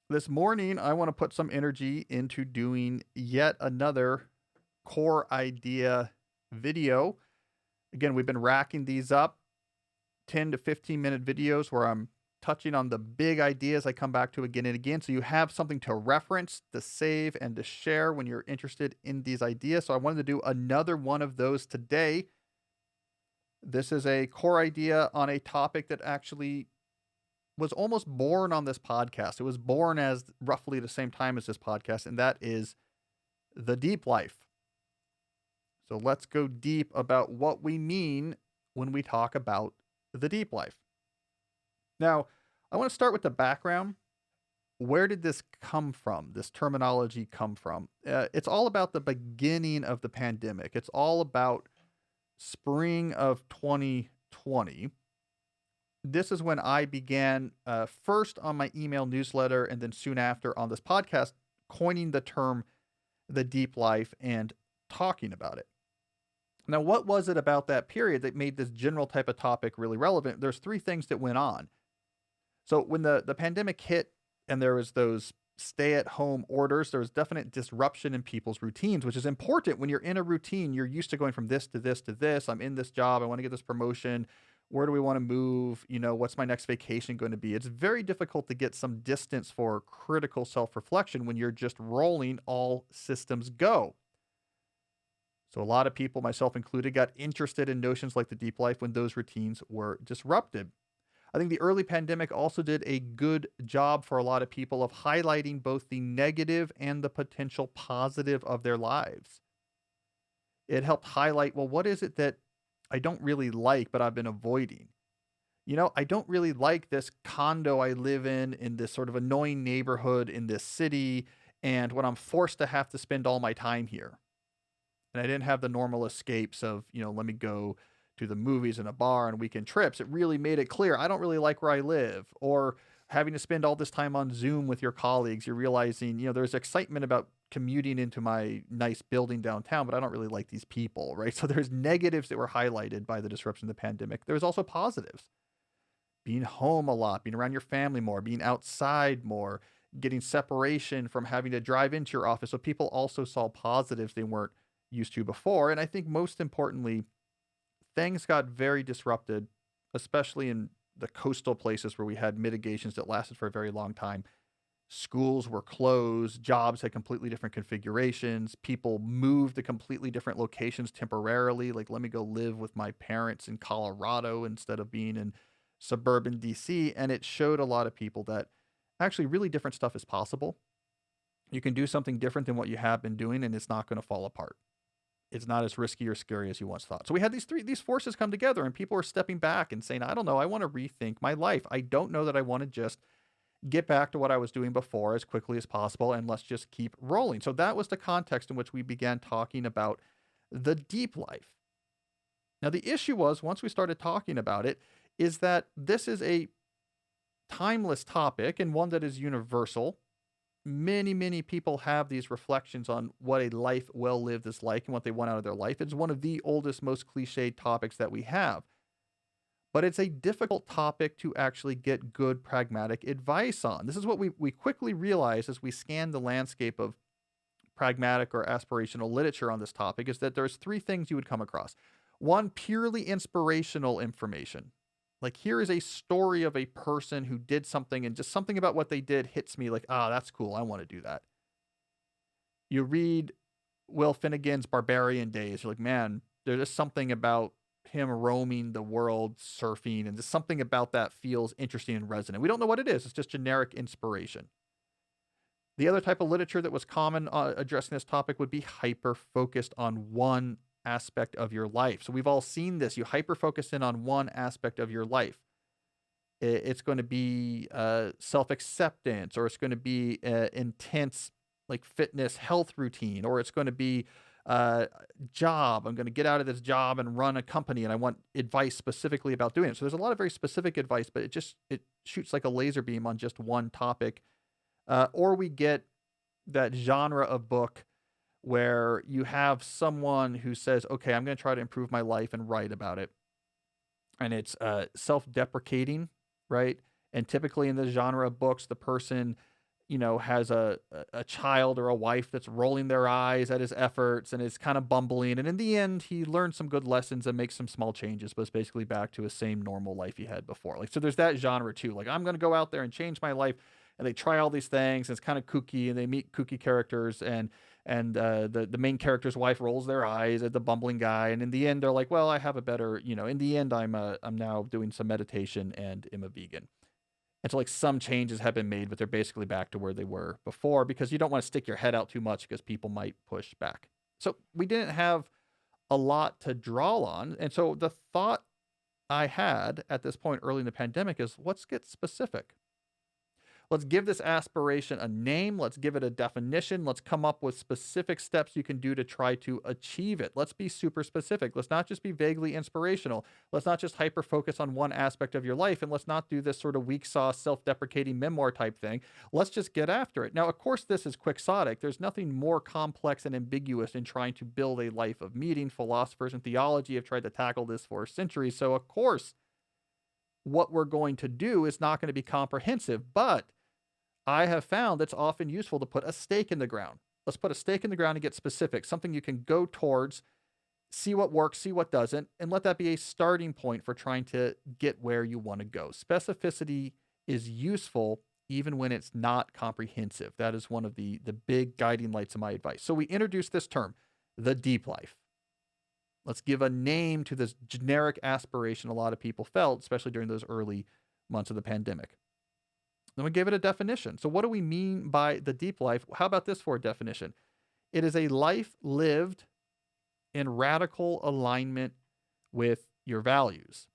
This morning, I want to put some energy into doing yet another core idea video. Again, we've been racking these up 10 to 15-minute videos where I'm touching on the big ideas I come back to again and again. So you have something to reference, to save, and to share when you're interested in these ideas. So I wanted to do another one of those today. This is a core idea on a topic that actually was almost born on this podcast. It was born as roughly the same time as this podcast, and that is the deep life. So let's go deep about what we mean when we talk about the deep life. Now, I want to start with the background. Where did this come from? This terminology come from? It's all about the beginning of the pandemic. It's all about spring of 2020. This is when I began first on my email newsletter and then soon after on this podcast, coining the term the deep life and talking about it. Now, what was it about that period that made this general type of topic really relevant? There's three things that went on. So when the pandemic hit and there was those stay-at-home orders, there was definite disruption in people's routines, which is important. When you're in a routine, you're used to going from this to this to this. I'm in this job. I want to get this promotion. Where do we want to move? What's my next vacation going to be? It's very difficult to get some distance for critical self-reflection when you're just rolling all systems go. So a lot of people, myself included, got interested in notions like the deep life when those routines were disrupted. I think the early pandemic also did a good job for a lot of people of highlighting both the negative and the potential positive of their lives. It helped highlight, well, what is it that I don't really like, but I've been avoiding? I don't really like this condo I live in this sort of annoying neighborhood in this city, and when I'm forced to have to spend all my time here. And I didn't have the normal escapes of, let me go to the movies and a bar and weekend trips. It really made it clear I don't really like where I live, or having to spend all this time on Zoom with your colleagues. You're realizing, there's excitement about commuting into my nice building downtown, but I don't really like these people, right? So there's negatives that were highlighted by the disruption of the pandemic. There's also positives. Being home a lot, being around your family more, being outside more, getting separation from having to drive into your office. So people also saw positives they weren't used to before. And I think most importantly, things got very disrupted, especially in the coastal places where we had mitigations that lasted for a very long time. Schools were closed, jobs had completely different configurations, people moved to completely different locations temporarily. Like, let me go live with my parents in Colorado instead of being in suburban DC. And it showed a lot of people that actually really different stuff is possible. You can do something different than what you have been doing, and it's not going to fall apart. It's not as risky or scary as you once thought. So we had these forces come together, and people are stepping back and saying, I don't know, I want to rethink my life. I don't know that I want to just get back to what I was doing before as quickly as possible, and let's just keep rolling. So that was the context in which we began talking about the deep life. Now, the issue was, once we started talking about it, is that this is a timeless topic and one that is universal. Many, many people have these reflections on what a life well lived is like and what they want out of their life. It's one of the oldest, most cliched topics that we have. But it's a difficult topic to actually get good pragmatic advice on. This is what we quickly realize as we scan the landscape of pragmatic or aspirational literature on this topic, is that there's three things you would come across. One, purely inspirational information. Like, here is a story of a person who did something, and just something about what they did hits me like, that's cool. I want to do that. You read Will Finnegan's Barbarian Days. You're like, man, there's just something about him roaming the world surfing, and just something about that feels interesting and resonant. We don't know what it is. It's just generic inspiration. The other type of literature that was common addressing this topic would be hyper-focused on one aspect of your life. So we've all seen this. You hyper-focus in on one aspect of your life. It's going to be self-acceptance, or it's going to be intense like fitness health routine, or it's going to be job. I'm going to get out of this job and run a company, and I want advice specifically about doing it. So there's a lot of very specific advice, but it shoots like a laser beam on just one topic. Or we get that genre of book where you have someone who says, okay, I'm going to try to improve my life and write about it. And it's self-deprecating, right? And typically in this genre of books, the person has a child or a wife that's rolling their eyes at his efforts and is kind of bumbling. And in the end, he learns some good lessons and makes some small changes, but it's basically back to his same normal life he had before. Like, so there's that genre too. Like, I'm going to go out there and change my life. And they try all these things. And it's kind of kooky, and they meet kooky characters, and the main character's wife rolls their eyes at the bumbling guy. And in the end, they're like, well, I have a better, in the end, I'm now doing some meditation and am a vegan. And so like some changes have been made, but they're basically back to where they were before, because you don't want to stick your head out too much because people might push back. So we didn't have a lot to draw on. And so the thought I had at this point early in the pandemic is, let's get specific. Let's give this aspiration a name. Let's give it a definition. Let's come up with specific steps you can do to try to achieve it. Let's be super specific. Let's not just be vaguely inspirational. Let's not just hyper focus on one aspect of your life. And let's not do this sort of weak sauce, self-deprecating memoir type thing. Let's just get after it. Now, of course, this is quixotic. There's nothing more complex and ambiguous in trying to build a life of meaning. Philosophers and theology have tried to tackle this for centuries. So, of course, what we're going to do is not going to be comprehensive, but I have found it's often useful to put a stake in the ground. Let's put a stake in the ground and get specific, something you can go towards, see what works, see what doesn't, and let that be a starting point for trying to get where you want to go. Specificity is useful even when it's not comprehensive. That is one of the big guiding lights of my advice. So we introduced this term, the deep life. Let's give a name to this generic aspiration a lot of people felt, especially during those early months of the pandemic. Then we gave it a definition. So what do we mean by the deep life? How about this for a definition? It is a life lived in radical alignment with your values.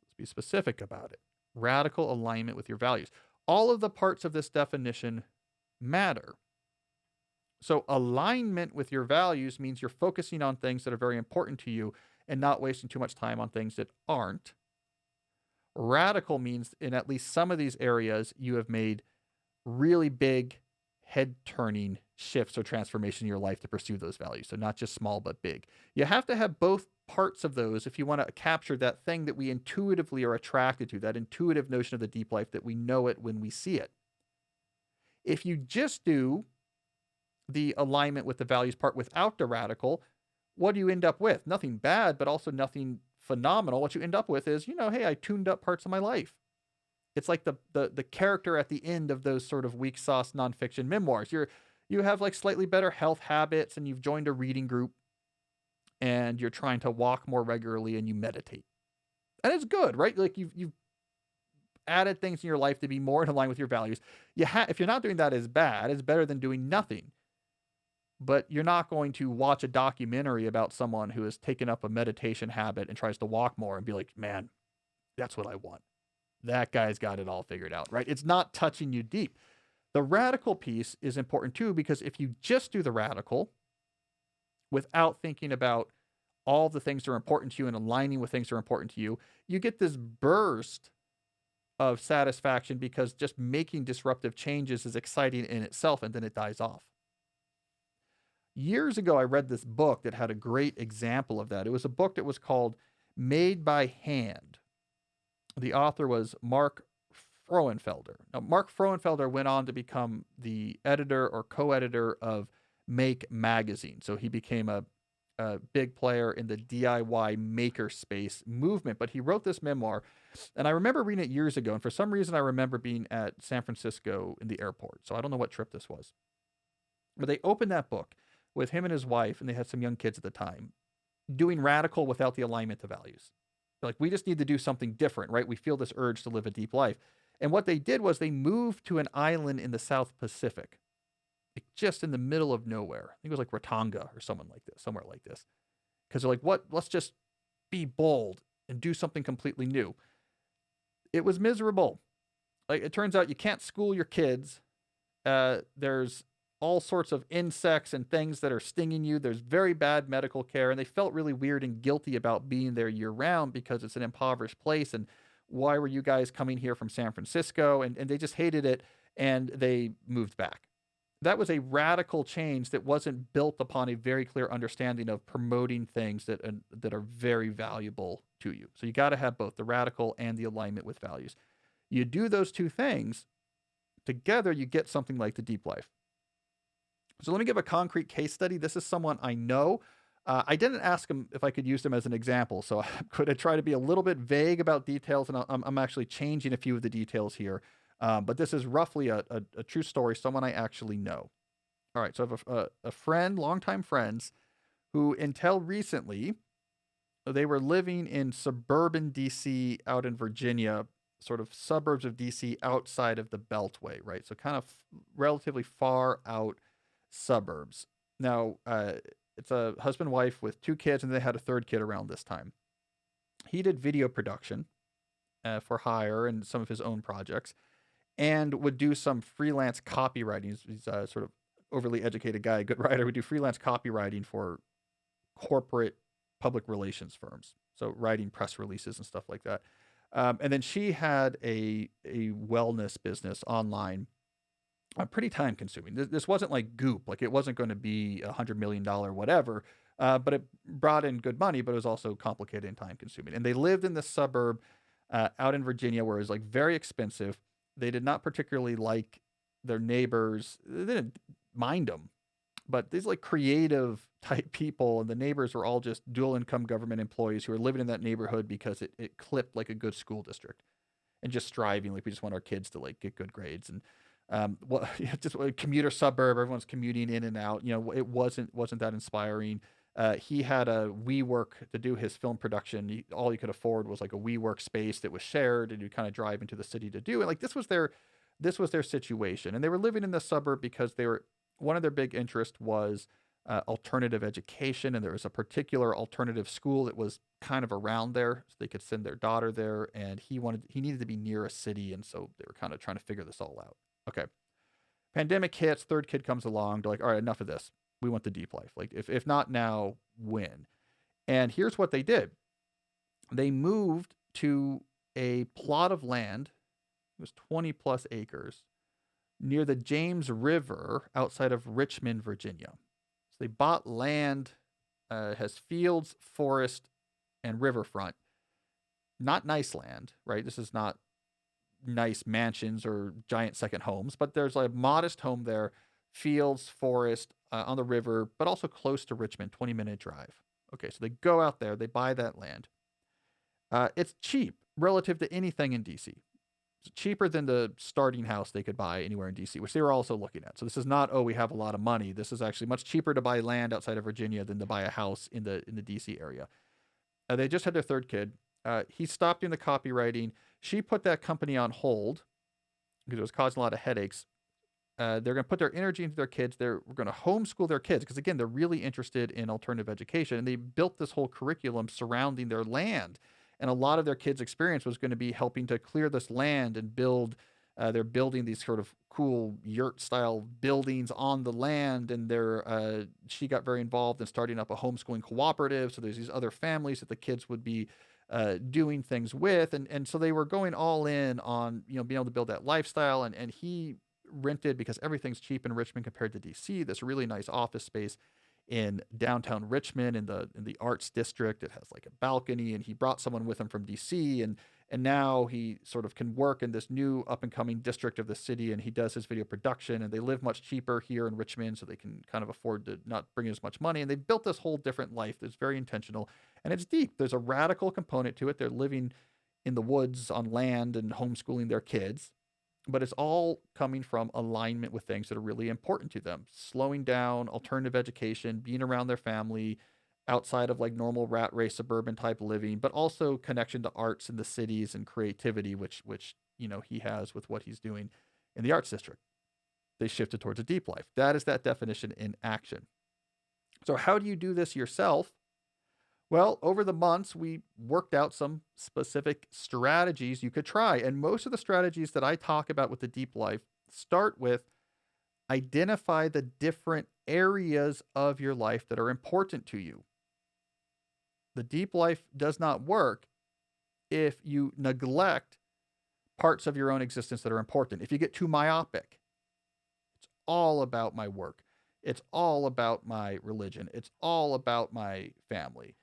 Let's be specific about it. Radical alignment with your values. All of the parts of this definition matter. So alignment with your values means you're focusing on things that are very important to you and not wasting too much time on things that aren't. Radical means in at least some of these areas, you have made really big head-turning shifts or transformation in your life to pursue those values. So not just small, but big. You have to have both parts of those if you want to capture that thing that we intuitively are attracted to, that intuitive notion of the deep life that we know it when we see it. If you just do the alignment with the values part without the radical, what do you end up with? Nothing bad, but also nothing phenomenal. What you end up with is, hey, I tuned up parts of my life. It's like the character at the end of those sort of weak sauce nonfiction memoirs. You have like slightly better health habits, and you've joined a reading group, and you're trying to walk more regularly, and you meditate. And it's good, right? Like you've added things in your life to be more in line with your values. If you're not doing that, is bad. It's better than doing nothing. But you're not going to watch a documentary about someone who has taken up a meditation habit and tries to walk more and be like, man, that's what I want. That guy's got it all figured out, right? It's not touching you deep. The radical piece is important too, because if you just do the radical without thinking about all the things that are important to you and aligning with things that are important to you, you get this burst of satisfaction because just making disruptive changes is exciting in itself, and then it dies off. Years ago, I read this book that had a great example of that. It was a book that was called Made by Hand. The author was Mark Frauenfelder. Now, Mark Frauenfelder went on to become the editor or co-editor of Make Magazine. So he became a big player in the DIY makerspace movement. But he wrote this memoir, and I remember reading it years ago. And for some reason, I remember being at San Francisco in the airport. So I don't know what trip this was. But they opened that book with him and his wife, and they had some young kids at the time, doing radical without the alignment to values. They're like, we just need to do something different, right? We feel this urge to live a deep life. And what they did was they moved to an island in the South Pacific, like just in the middle of nowhere. I think it was like Ratonga or somewhere like this. Because they're like, let's just be bold and do something completely new. It was miserable. Like, it turns out you can't school your kids. There's all sorts of insects and things that are stinging you. There's very bad medical care, and they felt really weird and guilty about being there year round because it's an impoverished place. And why were you guys coming here from San Francisco? And they just hated it, and they moved back. That was a radical change that wasn't built upon a very clear understanding of promoting things that are very valuable to you. So you got to have both the radical and the alignment with values. You do those two things together, you get something like the deep life. So let me give a concrete case study. This is someone I know. I didn't ask him if I could use him as an example, so I'm going to try to be a little bit vague about details, and I'm actually changing a few of the details here. But this is roughly a true story, someone I actually know. All right, so I have a friend, longtime friends, who until recently, they were living in suburban DC out in Virginia, sort of suburbs of DC outside of the Beltway, right? So kind of relatively far out suburbs. Now, it's a husband wife with two kids, and they had a third kid around this time. He did video production for hire and some of his own projects, and would do some freelance copywriting. He's a sort of overly educated guy, a good writer, would do freelance copywriting for corporate public relations firms. So writing press releases and stuff like that. And then she had a wellness business online, pretty time consuming. This wasn't like Goop, like it wasn't going to be $100 million whatever, but it brought in good money, but it was also complicated and time consuming. And they lived in this suburb out in Virginia where it was like very expensive. They did not particularly like their neighbors. They didn't mind them, but these like creative type people, and the neighbors were all just dual income government employees who were living in that neighborhood because it clipped like a good school district, and just striving, like we just want our kids to like get good grades. And well, just a commuter suburb, everyone's commuting in and out. It wasn't that inspiring. He had a WeWork to do his film production. All he could afford was like a WeWork space that was shared, and you kind of drive into the city to do it. Like this was their situation, and they were living in the suburb because one of their big interests was alternative education, and there was a particular alternative school that was kind of around there, so they could send their daughter there. And he needed to be near a city, and so they were kind of trying to figure this all out. Okay, pandemic hits, third kid comes along. They're like, all right, enough of this. We want the deep life. Like if not now, when? And here's what they did. They moved to a plot of land. It was 20 plus acres near the James River outside of Richmond, Virginia. So they bought land, has fields, forest, and riverfront. Not nice land, right? This is not nice mansions or giant second homes, but there's a modest home there, fields, forest, on the river, but also close to Richmond, 20-minute drive. Okay, so they go out there, they buy that land. It's cheap relative to anything in DC. It's cheaper than the starting house they could buy anywhere in DC, which they were also looking at. So this is not, oh, we have a lot of money. This is actually much cheaper to buy land outside of Virginia than to buy a house in the DC area. They just had their third kid. He stopped doing the copywriting. She put that company on hold because it was causing a lot of headaches. They're going to put their energy into their kids. We're going to homeschool their kids because, again, they're really interested in alternative education. And they built this whole curriculum surrounding their land. And a lot of their kids' experience was going to be helping to clear this land and build. They're building these sort of cool yurt-style buildings on the land. And she got very involved in starting up a homeschooling cooperative. So there's these other families that the kids would be doing things with. And so they were going all in on, being able to build that lifestyle. And he rented, because everything's cheap in Richmond compared to DC, this really nice office space in downtown Richmond in the arts district. It has like a balcony, and he brought someone with him from DC, and now he sort of can work in this new up and coming district of the city, and he does his video production, and they live much cheaper here in Richmond, so they can kind of afford to not bring in as much money. And they built this whole different life that's very intentional, and it's deep. There's a radical component to it. They're living in the woods on land and homeschooling their kids. But it's all coming from alignment with things that are really important to them. Slowing down, alternative education, being around their family, outside of like normal rat race suburban type living, but also connection to arts in the cities and creativity, which he has with what he's doing in the arts district. They shifted towards a deep life. That is that definition in action. So how do you do this yourself? Well, over the months, we worked out some specific strategies you could try. And most of the strategies that I talk about with the deep life start with identify the different areas of your life that are important to you. The deep life does not work if you neglect parts of your own existence that are important. If you get too myopic, it's all about my work. It's all about my religion. It's all about my family.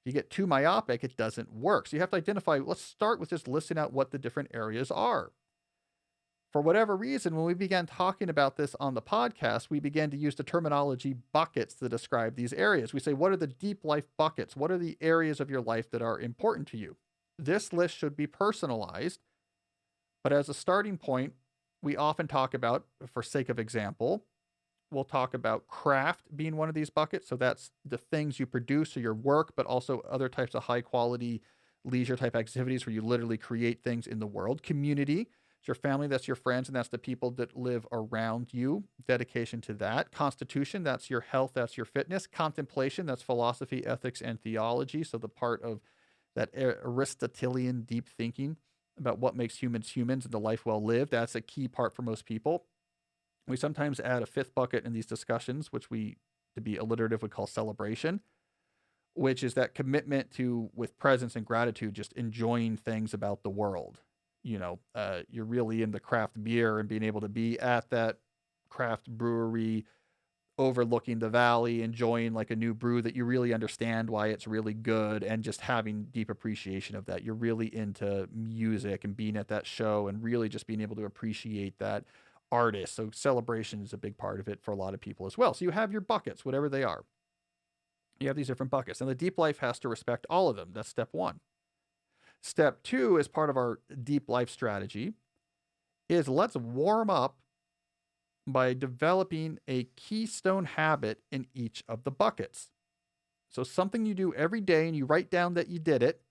If you get too myopic, it doesn't work. So you have to identify, let's start with just listing out what the different areas are. For whatever reason, when we began talking about this on the podcast, we began to use the terminology buckets to describe these areas. We say, what are the deep life buckets? What are the areas of your life that are important to you? This list should be personalized, but as a starting point, we often talk about, for sake of example, we'll talk about craft being one of these buckets. So that's the things you produce or your work, but also other types of high quality leisure type activities where you literally create things in the world. Community, it's your family, that's your friends, and that's the people that live around you. Dedication to that. Constitution, that's your health, that's your fitness. Contemplation, that's philosophy, ethics, and theology. So the part of that Aristotelian deep thinking about what makes humans humans and the life well lived. That's a key part for most people. We sometimes add a fifth bucket in these discussions, which we, to be alliterative, would call celebration, which is that commitment to, with presence and gratitude, just enjoying things about the world. You're really into craft beer and being able to be at that craft brewery overlooking the valley, enjoying like a new brew that you really understand why it's really good, and just having deep appreciation of that. You're really into music and being at that show and really just being able to appreciate that artist. So celebration is a big part of it for a lot of people as well. So you have your buckets, whatever they are. You have these different buckets, and the deep life has to respect all of them. That's step one. Step two, as part of our deep life strategy, is let's warm up by developing a keystone habit in each of the buckets. So something you do every day and you write down that you did it,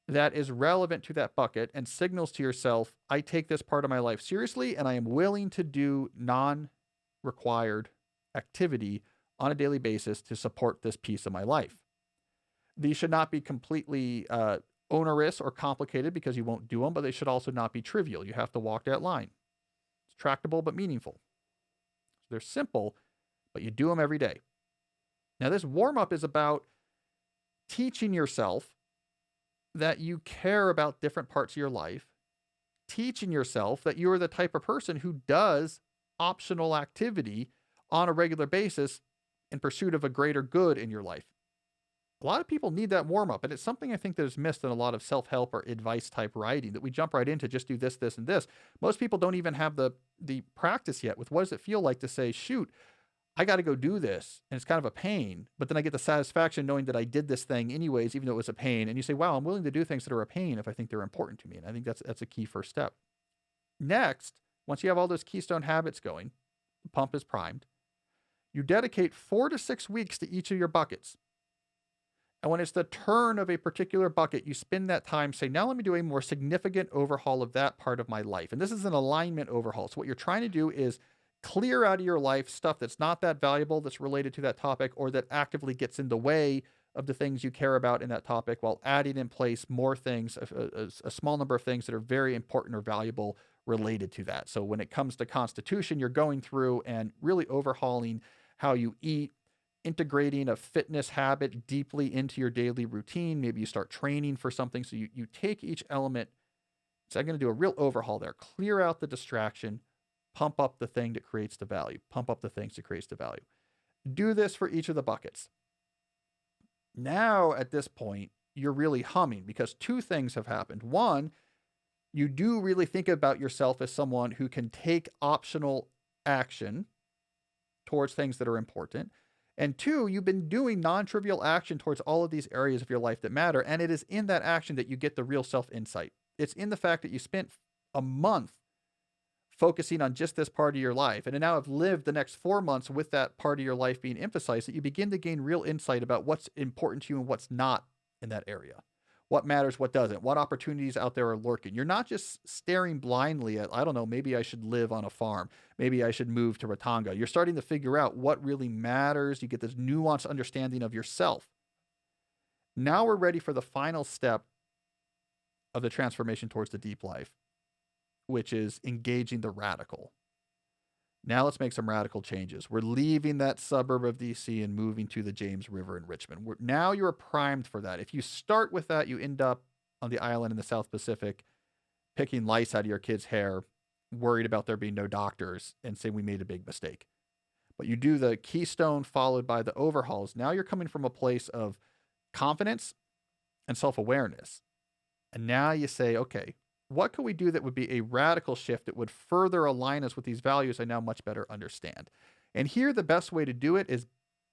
that is relevant to that bucket and signals to yourself, I take this part of my life seriously and I am willing to do non-required activity on a daily basis to support this piece of my life. These should not be completely onerous or complicated because you won't do them, but they should also not be trivial. You have to walk that line. It's tractable but meaningful. So they're simple, but you do them every day. Now, this warm-up is about teaching yourself that you care about different parts of your life, teaching yourself that you are the type of person who does optional activity on a regular basis in pursuit of a greater good in your life. A lot of people need that warm up, and it's something I think that is missed in a lot of self-help or advice type writing, that we jump right into just do this, this, and this. Most people don't even have the practice yet with what does it feel like to say, shoot, I got to go do this, and it's kind of a pain, but then I get the satisfaction knowing that I did this thing anyways, even though it was a pain. And you say, wow, I'm willing to do things that are a pain if I think they're important to me. And I think that's a key first step. Next, once you have all those keystone habits going, the pump is primed, you dedicate 4 to 6 weeks to each of your buckets. And when it's the turn of a particular bucket, you spend that time, say, now let me do a more significant overhaul of that part of my life. And this is an alignment overhaul. So what you're trying to do is clear out of your life stuff that's not that valuable, that's related to that topic, or that actively gets in the way of the things you care about in that topic, while adding in place more things, a small number of things that are very important or valuable related to that. So when it comes to constitution, you're going through and really overhauling how you eat, integrating a fitness habit deeply into your daily routine. Maybe you start training for something. So you take each element. So I'm going to do a real overhaul there. Clear out the distraction, pump up the thing that creates the value, pump up the things that creates the value. Do this for each of the buckets. Now, at this point, you're really humming because 2 things have happened. One, you do really think about yourself as someone who can take optional action towards things that are important. And 2, you've been doing non-trivial action towards all of these areas of your life that matter. And it is in that action that you get the real self-insight. It's in the fact that you spent a month focusing on just this part of your life, and now have lived the next 4 months with that part of your life being emphasized, that you begin to gain real insight about what's important to you and what's not in that area. What matters, what doesn't, what opportunities out there are lurking. You're not just staring blindly at, I don't know, maybe I should live on a farm. Maybe I should move to Ratanga. You're starting to figure out what really matters. You get this nuanced understanding of yourself. Now we're ready for the final step of the transformation towards the deep life, which is engaging the radical. Now let's make some radical changes. We're leaving that suburb of DC and moving to the James River in Richmond. Now you're primed for that. If you start with that, you end up on the island in the South Pacific, picking lice out of your kid's hair, worried about there being no doctors, and saying we made a big mistake. But you do the keystone followed by the overhauls. Now you're coming from a place of confidence and self-awareness. And now you say, okay, what could we do that would be a radical shift that would further align us with these values I now much better understand? And here, the best way to do it is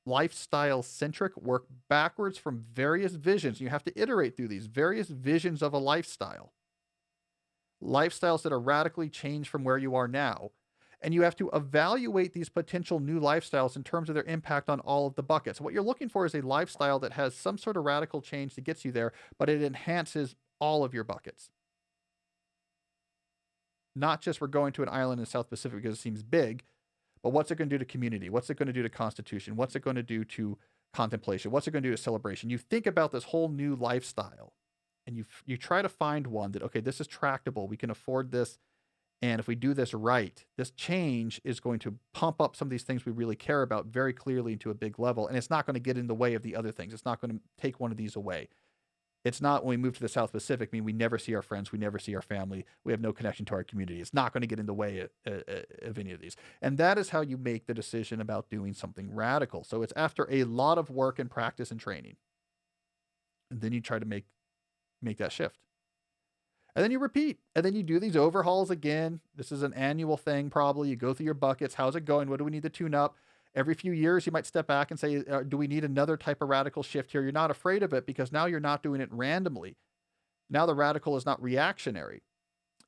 lifestyle centric, work backwards from various visions. You have to iterate through these various visions of a lifestyle, lifestyles that are radically changed from where you are now. And you have to evaluate these potential new lifestyles in terms of their impact on all of the buckets. What you're looking for is a lifestyle that has some sort of radical change that gets you there, but it enhances all of your buckets. Not just we're going to an island in the South Pacific because it seems big, but what's it going to do to community? What's it going to do to constitution? What's it going to do to contemplation? What's it going to do to celebration? You think about this whole new lifestyle and you try to find one that, okay, this is tractable. We can afford this. And if we do this right, this change is going to pump up some of these things we really care about very clearly into a big level. And it's not going to get in the way of the other things. It's not going to take one of these away. It's not when we move to the South Pacific, we never see our friends, we never see our family, we have no connection to our community. It's not going to get in the way of any of these. And that is how you make the decision about doing something radical. So it's after a lot of work and practice and training. And then you try to make that shift. And then you repeat. And then you do these overhauls again. This is an annual thing probably. You go through your buckets. How's it going? What do we need to tune up? Every few years, you might step back and say, do we need another type of radical shift here? You're not afraid of it because now you're not doing it randomly. Now the radical is not reactionary.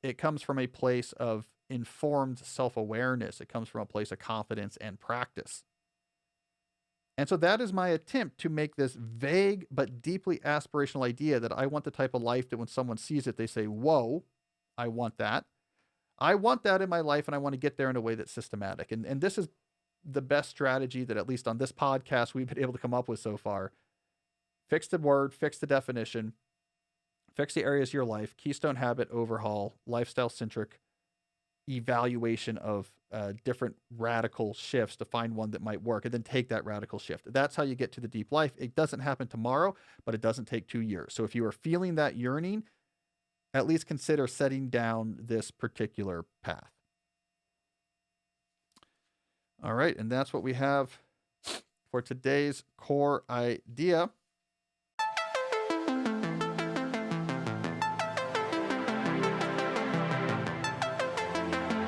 It comes from a place of informed self-awareness. It comes from a place of confidence and practice. And so that is my attempt to make this vague but deeply aspirational idea that I want the type of life that when someone sees it, they say, whoa, I want that. I want that in my life, and I want to get there in a way that's systematic. And this is the best strategy that, at least on this podcast, we've been able to come up with so far. Fix the word, fix the definition, fix the areas of your life, Keystone Habit, overhaul, lifestyle centric evaluation of different radical shifts to find one that might work, and then take that radical shift. That's how you get to the deep life. It doesn't happen tomorrow, but it doesn't take 2 years. So if you are feeling that yearning, at least consider setting down this particular path. All right, and that's what we have for today's core idea.